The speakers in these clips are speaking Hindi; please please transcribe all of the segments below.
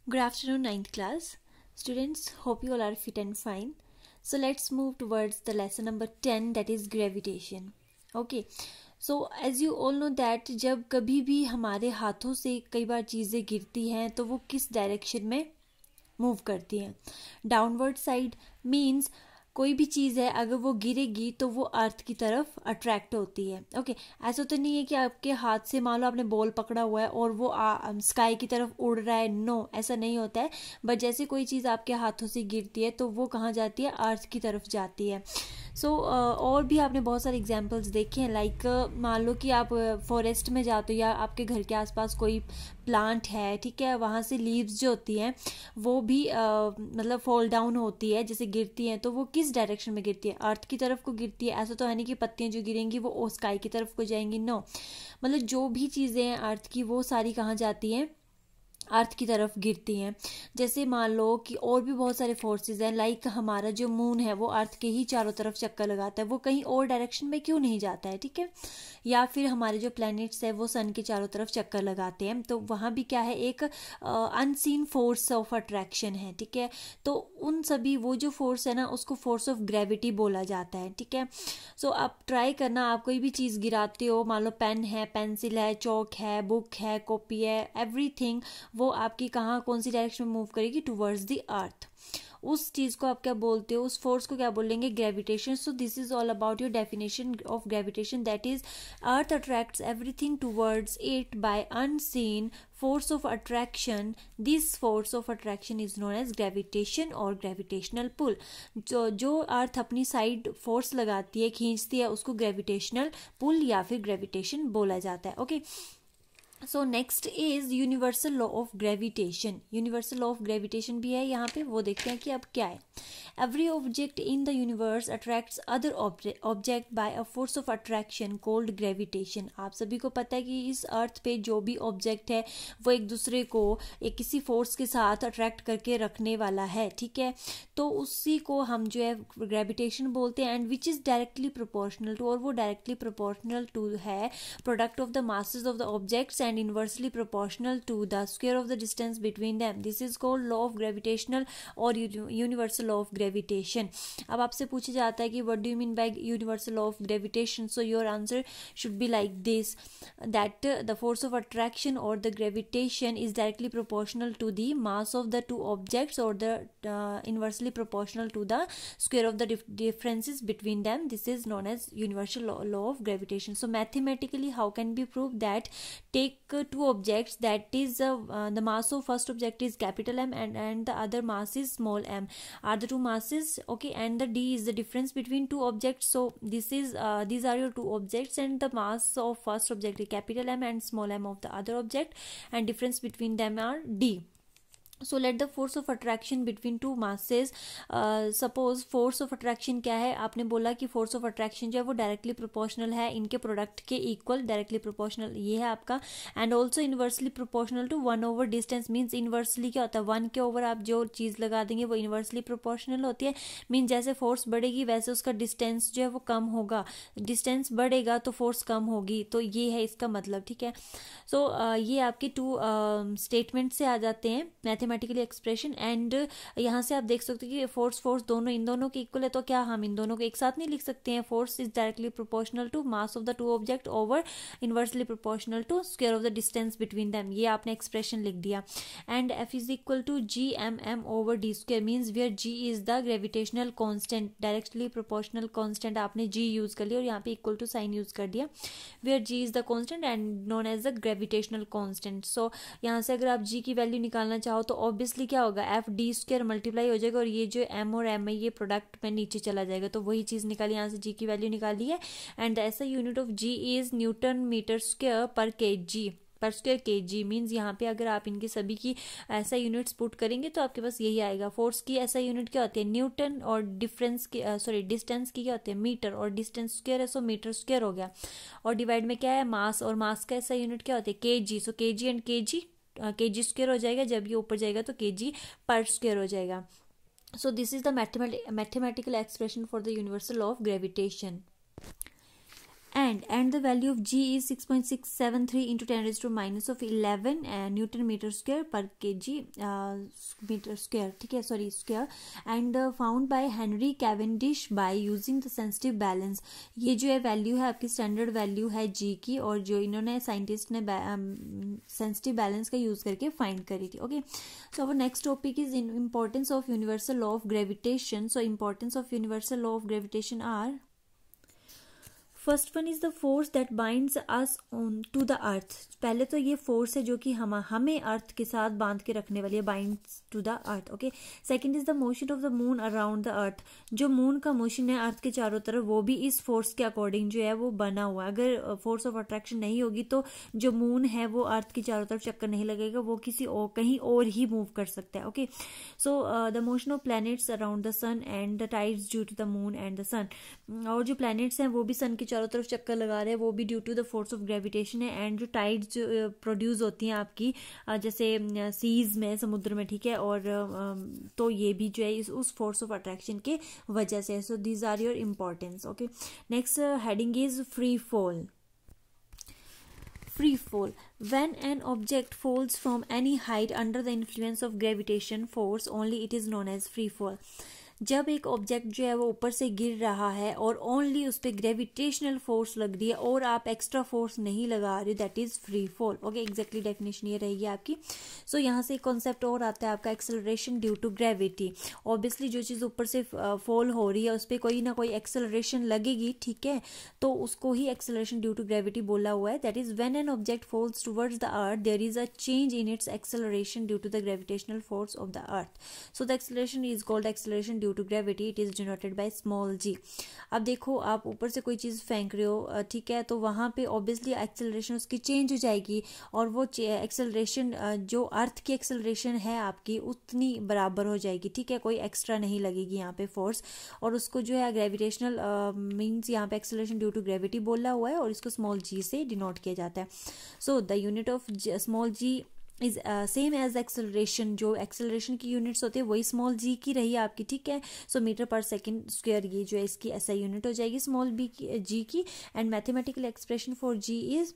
Good afternoon, ninth class. Students, hope you all are fit and fine. So let's move towards the lesson number 10, that is gravitation. Okay. So as you all know that जब कभी भी हमारे हाथों से कई बार चीज़ें गिरती हैं तो वो किस डायरेक्शन में मूव करती हैं. डाउनवर्ड साइड मीन्स कोई भी चीज़ है अगर वो गिरेगी तो वो अर्थ की तरफ अट्रैक्ट होती है. ओके ऐसा तो नहीं है कि आपके हाथ से मान लो आपने बॉल पकड़ा हुआ है और वो स्काई की तरफ उड़ रहा है. नो, ऐसा नहीं होता है. बट जैसे कोई चीज़ आपके हाथों से गिरती है तो वो कहाँ जाती है, अर्थ की तरफ जाती है. सो और भी आपने बहुत सारे एग्जाम्पल्स देखे हैं. लाइक मान लो कि आप फॉरेस्ट में जाते हो या आपके घर के आसपास कोई प्लांट है, ठीक है, वहाँ से लीव्स जो होती हैं वो भी मतलब फॉल डाउन होती है, जैसे गिरती हैं तो वो किस डायरेक्शन में गिरती है, अर्थ की तरफ को गिरती है. ऐसा तो है नहीं कि पत्तियां जो गिरेंगी वो स्काई की तरफ को जाएंगी. नो, मतलब जो भी चीज़ें हैं अर्थ की वो सारी कहाँ जाती हैं, अर्थ की तरफ गिरती हैं. जैसे मान लो कि और भी बहुत सारे फोर्सेस हैं. लाइक हमारा जो मून है वो अर्थ के ही चारों तरफ चक्कर लगाता है, वो कहीं और डायरेक्शन में क्यों नहीं जाता है, ठीक है. या फिर हमारे जो प्लैनेट्स है वो सन के चारों तरफ चक्कर लगाते हैं, तो वहाँ भी क्या है, एक अनसीन फोर्स ऑफ अट्रैक्शन है, ठीक है. तो उन सभी वो जो फोर्स है ना उसको फोर्स ऑफ ग्रेविटी बोला जाता है, ठीक है. सो आप ट्राई करना, आप कोई भी चीज़ गिराते हो, मान लो पेन है, पेंसिल है, चौक है, बुक है, कॉपी है, एवरीथिंग, वो आपकी कहाँ कौन सी डायरेक्शन में मूव करेगी, टुवर्ड्स द अर्थ. उस चीज़ को आप क्या बोलते हो, उस फोर्स को क्या बोलेंगे, gravitation. So this is all about your definition of gravitation, that is earth attracts everything towards it by unseen force of attraction. This force of attraction is known as gravitation or gravitational pull. जो अर्थ अपनी साइड फोर्स लगाती है, खींचती है, उसको ग्रेविटेशनल पुल या फिर ग्रेविटेशन बोला जाता है. Okay so next is universal law of gravitation. Universal law of gravitation भी है यहाँ पे, वो देखते हैं कि अब क्या है. Every object in the universe attracts other object by a force of attraction called gravitation. आप सभी को पता है कि इस अर्थ पे जो भी ऑब्जेक्ट है वो एक दूसरे को एक किसी फोर्स के साथ अट्रैक्ट करके रखने वाला है, ठीक है. तो उसी को हम जो है ग्रेविटेशन बोलते हैं, and which is directly proportional to, और वो डायरेक्टली प्रोपोर्शनल टू है product of the masses of the objects and inversely proportional to the square of the distance between them. This is called law of gravitational or universal law of gravitation. अब आपसे पूछा जाता है कि what do you mean by universal law of gravitation? So your answer should be like this, that the force of attraction or the gravitation is directly proportional to the mass of the two objects, or the inversely proportional to the square of the differences between them. This is known as universal law of gravitation. So mathematically how can we prove that? Take two objects, that is the mass of first object is capital M and the other mass is small m, are the two masses, okay, and the d is the difference between two objects. So this is these are your two objects, and the mass of first object is capital M and small m of the other object, and difference between them are d. So let the force of attraction between two masses. Suppose force of attraction क्या है, आपने बोला कि फोर्स ऑफ अट्रैक्शन जो है वो डायरेक्टली प्रोपोर्शनल है इनके प्रोडक्ट के इक्वल, डायरेक्टली प्रोपोर्शनल ये है आपका. And also inversely proportional to 1 over distance. Means inversely क्या होता है, 1 के ओवर आप जो चीज़ लगा देंगे वो इनवर्सली प्रोपोर्शनल होती है. मीन्स जैसे फोर्स बढ़ेगी वैसे उसका डिस्टेंस जो है वो कम होगा, डिस्टेंस बढ़ेगा तो फोर्स कम होगी. तो ये है इसका मतलब, ठीक है. सो ये आपके टू स्टेटमेंट से आ जाते हैं मैथमेटिकली एक्सप्रेशन. एंड यहाँ से आप देख सकते हो कि फोर्स दोनों इन दोनों के इक्वल है, तो क्या हम इन दोनों को एक साथ नहीं लिख सकते हैं. Force is directly proportional to mass of the two object over inversely proportional to square of the distance between them. ये आपने एक्सप्रेशन लिख दिया. And F is equal to G M M over D square. Means where G is the gravitational constant, directly proportional constant आपने जी यूज कर लिया और यहाँ पे इक्वल टू साइन यूज कर दिया. Where G is the constant and known as the gravitational constant. So यहाँ से अगर आप जी की वैल्यू निकालना चाहो तो ऑब्वियसली क्या होगा, एफ डी स्क्वायर मल्टीप्लाई हो जाएगा और ये जो एम और एम है ये प्रोडक्ट में नीचे चला जाएगा. तो वही चीज़ निकाली, यहाँ से जी की वैल्यू निकाली है. And SI unit of ji is newton metre square पर के जी, पर स्क्वायर के जी. मीन्स यहाँ पे अगर आप इनके सभी की ऐसा यूनिट्स पुट करेंगे तो आपके पास यही आएगा. फोर्स की ऐसा यूनिट क्या होती है, न्यूटन, और डिफरेंस की डिस्टेंस की क्या होती है, मीटर, और डिस्टेंस स्क्वायर है सो मीटर स्क्वायर हो गया. और डिवाइड में क्या है, मास, और मास का ऐसा यूनिट क्या होता है, के जी. सो के जी एंड के जी स्क्वायर हो जाएगा, जब ये ऊपर जाएगा तो के जी पर स्क्वायर हो जाएगा. So this is the mathematical expression for the universal law of gravitation. and the value of g is 6.673 into 10 raised to minus of 11 newton metre square पर kg मीटर स्क्वायर, ठीक है, sorry square, and found by Henry Cavendish by using the sensitive balance. ये जो है वैल्यू है आपकी स्टैंडर्ड वैल्यू है जी की, और जो इन्होंने साइंटिस्ट ने सेंसिटिव बैलेंस का यूज करके फाइंड करी थी। Okay, so our next topic is importance of universal law of gravitation. So importance of universal law of gravitation are, first one is the force that binds us on to the earth. पहले तो ये फोर्स है जो कि हमें अर्थ के साथ बांध के रखने वाली है, binds to the earth. Okay, second is the motion of the moon around the earth. जो मून का मोशन है अर्थ के चारों तरफ, वो भी इस फोर्स के अकॉर्डिंग जो है वो बना हुआ है। अगर फोर्स ऑफ अट्रैक्शन नहीं होगी तो जो मून है वो अर्थ के चारों तरफ चक्कर नहीं लगेगा, वो किसी और कहीं और ही मूव कर सकता है। Okay, so the motion of planets around the sun and the tides due to the moon and the sun. और जो प्लैनेट्स हैं वो भी सन के चारों तरफ चक्कर लगा रहे हैं, वो भी due to the force of gravitation है। एंड जो टाइड्स जो प्रोड्यूस होती हैं आपकी जैसे सीज में, समुद्र में, ठीक है, और तो ये भी जो है उस फोर्स ऑफ अट्रैक्शन के वजह से। So these are your importance. Okay, next heading is free fall. Free fall. When an object falls from any height under the influence of gravitation force only, it is known as free fall. जब एक ऑब्जेक्ट जो है वो ऊपर से गिर रहा है और ओनली उस पर ग्रेविटेशनल फोर्स लग रही है और आप एक्स्ट्रा फोर्स नहीं लगा रहे, that is free fall. Okay, exactly definition ये रहेगी आपकी। सो यहाँ से एक कॉन्सेप्ट और आता है आपका, acceleration due to gravity. Obviously जो चीज़ ऊपर से फॉल हो रही है उस पर कोई ना कोई एक्सेलरेशन लगेगी, ठीक है, तो उसको ही एक्सेलरेशन ड्यू टू ग्रेविटी बोला हुआ है। That is when an object falls towards the earth there is a change in its acceleration due to the gravitational force of the earth. So the acceleration is called acceleration due to gravity, it is denoted by small G. अब देखो आप ऊपर से कोई चीज फेंक रहे हो, ठीक है, तो वहां पे ऑब्वियसली एक्सेलरेशन उसकी चेंज हो जाएगी, और वो एक्सेलरेशन जो अर्थ की एक्सेलरेशन है आपकी उतनी बराबर हो जाएगी, ठीक है, कोई एक्स्ट्रा नहीं लगेगी यहाँ पे फोर्स। और उसको जो है ग्रेविटेशनल मीन्स यहाँ पे एक्सेलरेशन ड्यू टू ग्रेविटी बोला हुआ है, और इसको स्मॉल जी से डिनोट किया जाता है। So the unit of small g is same as acceleration. जो एक्सेलरेशन की यूनिट्स होती है वही स्मॉल जी की रही है आपकी, ठीक है। सो मीटर पर सेकंड स्क्वायर ये जो है इसकी ऐसा यूनिट हो जाएगी स्मॉल जी की। And mathematical expression for g is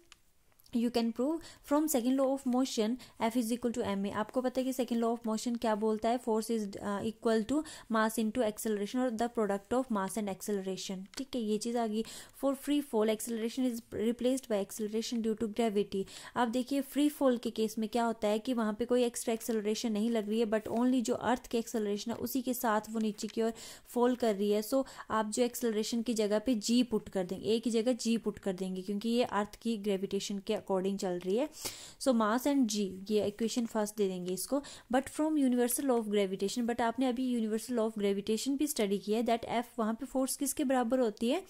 you can prove from second law of motion F is equal to M A. आपको पता है कि सेकेंड लॉ ऑफ मोशन क्या बोलता है, force is equal to mass into acceleration और the product of mass and acceleration, ठीक है, ये चीज आ गई। For free fall acceleration is replaced by acceleration due to gravity. अब देखिए फ्री फॉल के केस में क्या होता है कि वहां पे कोई एक्स्ट्रा एक्सेलरेशन नहीं लग रही है, बट ओनली जो अर्थ की एक्सेलरेशन है उसी के साथ वो नीचे की ओर फॉल कर रही है। सो आप जो एक्सेलरेशन की जगह पे जी पुट कर देंगे, ए की जगह जी पुट कर देंगे, क्योंकि ये अर्थ की ग्रेविटेशन के अकॉर्डिंग चल रही है। सो मास एंड जी, ये इक्वेशन फर्स्ट दे देंगे इसको। But from universal law of gravitation, but आपने अभी यूनिवर्सल लॉ ऑफ ग्रेविटेशन भी स्टडी किया है, दैट एफ वहां पे फोर्स किसके बराबर होती है,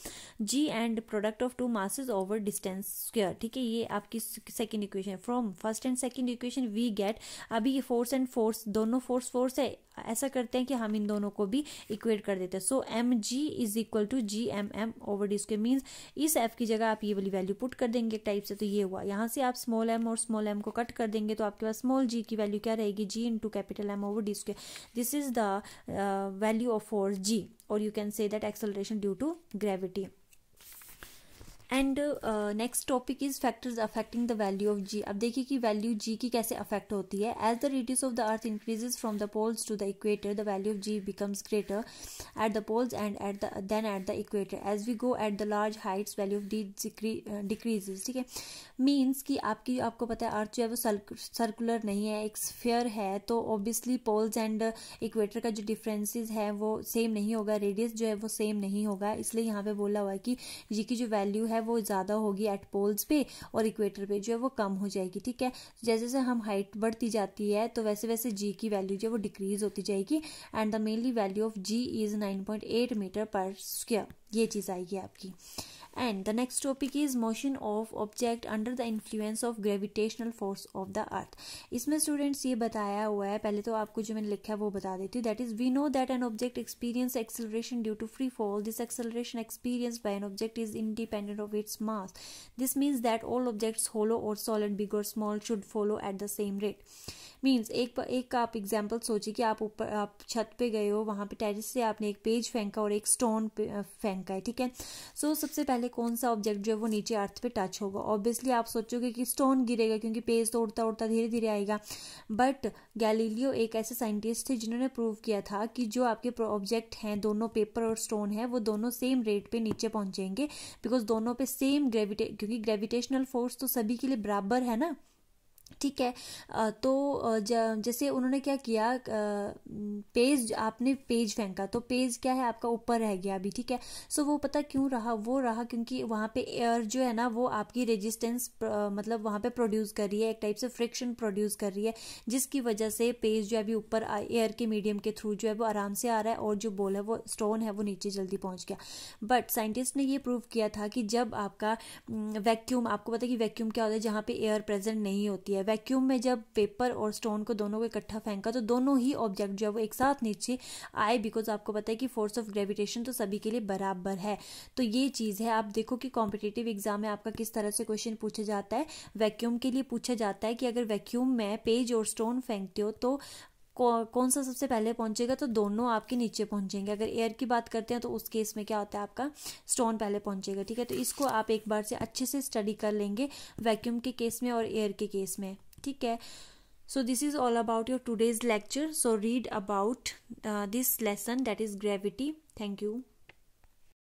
G and product of two masses over distance square, ठीक है, ये आपकी second equation. From first and second equation we get, अभी ये फोर्स एंड फोर्स दोनों फोर्स है, ऐसा करते हैं कि हम इन दोनों को भी इक्वेट कर देते हैं। So M G is equal to G M M over D square, means इस एफ की जगह आप ये वाली वैल्यू पुट कर देंगे टाइप से, तो ये हुआ। यहाँ से आप स्मॉल एम और स्मॉल एम को कट कर देंगे तो आपके पास स्मॉल जी की वैल्यू क्या रहेगी, G into capital M over D square. This is the value of force G, और you can say that acceleration due to gravity. And next topic is factors affecting the value of G. अब देखिए कि वैल्यू जी की कैसे अफेक्ट होती है। As the radius of the earth increases from the poles to the equator, the value of g becomes greater at the poles and then at the equator. As we go at the large heights value of D decreases, ठीक है, मीन्स कि आपको पता है अर्थ जो है वो सर्कुलर नहीं है, एक स्फीयर है, तो ऑब्वियसली पोल्स एंड इक्वेटर का जो डिफरेंसेस है वो सेम नहीं होगा, रेडियस जो है वो सेम नहीं होगा, इसलिए यहाँ पे बोला हुआ है कि जी की जो वैल्यू है वो ज्यादा होगी एट पोल्स पे और इक्वेटर पे जो है वो कम हो जाएगी, ठीक है। जैसे जैसे हम हाइट बढ़ती जाती है तो वैसे वैसे जी की वैल्यू जो है वो डिक्रीज होती जाएगी। And the mainly value of ji is 9.8 metre per square, ये चीज आएगी आपकी। And the next topic is motion of object under the influence of gravitational force of the earth. इसमें स्टूडेंट्स ये बताया हुआ है, पहले तो आपको जो मैंने लिखा है वो बता देती हूँ। That is, we know that an object experience acceleration due to free fall. This acceleration experienced by an object is independent of its mass. This means that all objects, hollow or solid, big or small, should follow at the same rate. Means एक आप एग्जाम्पल सोचिए कि आप छत पे गए हो, वहाँ पे टेरेस से आपने एक पेज फेंका और एक स्टोन फेंका है, ठीक है। सो सबसे पहले कौन सा ऑब्जेक्ट जो है वो नीचे अर्थ पे टच होगा? ऑब्वियसली आप सोचोगे कि स्टोन गिरेगा, क्योंकि पेज तो उड़ता उड़ता धीरे धीरे आएगा। बट गैलीलियो एक ऐसे साइंटिस्ट थे जिन्होंने प्रूव किया था कि जो आपके ऑब्जेक्ट हैं, दोनों पेपर और स्टोन है, वो दोनों सेम रेट पे नीचे पहुंचेंगे, बिकॉज दोनों पे सेम क्योंकि ग्रेविटेशनल फोर्स तो सभी के लिए बराबर है ना, ठीक है। तो जैसे उन्होंने क्या किया, आपने पेज फेंका तो पेज क्या है आपका ऊपर रह गया अभी, ठीक है। सो वो पता क्यों रहा? वो रहा क्योंकि वहाँ पे एयर जो है ना वो आपकी रेजिस्टेंस मतलब वहाँ पे प्रोड्यूस कर रही है, एक टाइप से फ्रिक्शन प्रोड्यूस कर रही है, जिसकी वजह से पेज जो है अभी ऊपर एयर के मीडियम के थ्रू जो है वो आराम से आ रहा है, और जो बॉल है वो स्टोन है वो नीचे जल्दी पहुंच गया। बट साइंटिस्ट ने ये प्रूव किया था कि जब आपका वैक्यूम, आपको पता है कि वैक्यूम क्या होता है, जहाँ पे एयर प्रेजेंट नहीं होती है, वैक्यूम में जब पेपर और स्टोन को दोनों को इकट्ठा फेंका तो दोनों ही ऑब्जेक्ट जो है वो एक साथ नीचे आए, बिकॉज आपको पता है कि फोर्स ऑफ ग्रेविटेशन तो सभी के लिए बराबर है। तो ये चीज़ है, आप देखो कि कॉम्पिटिटिव एग्जाम में आपका किस तरह से क्वेश्चन पूछा जाता है। वैक्यूम के लिए पूछा जाता है कि अगर वैक्यूम में पेज और स्टोन फेंकते हो तो कौन सा सबसे पहले पहुंचेगा? तो दोनों आपके नीचे पहुंचेंगे। अगर एयर की बात करते हैं तो उस केस में क्या होता है, आपका स्टोन पहले पहुंचेगा, ठीक है। तो इसको आप एक बार से अच्छे से स्टडी कर लेंगे वैक्यूम के केस में और एयर के केस में, ठीक है। So this is all about your today's lecture. So read about this lesson, that is gravity. Thank you.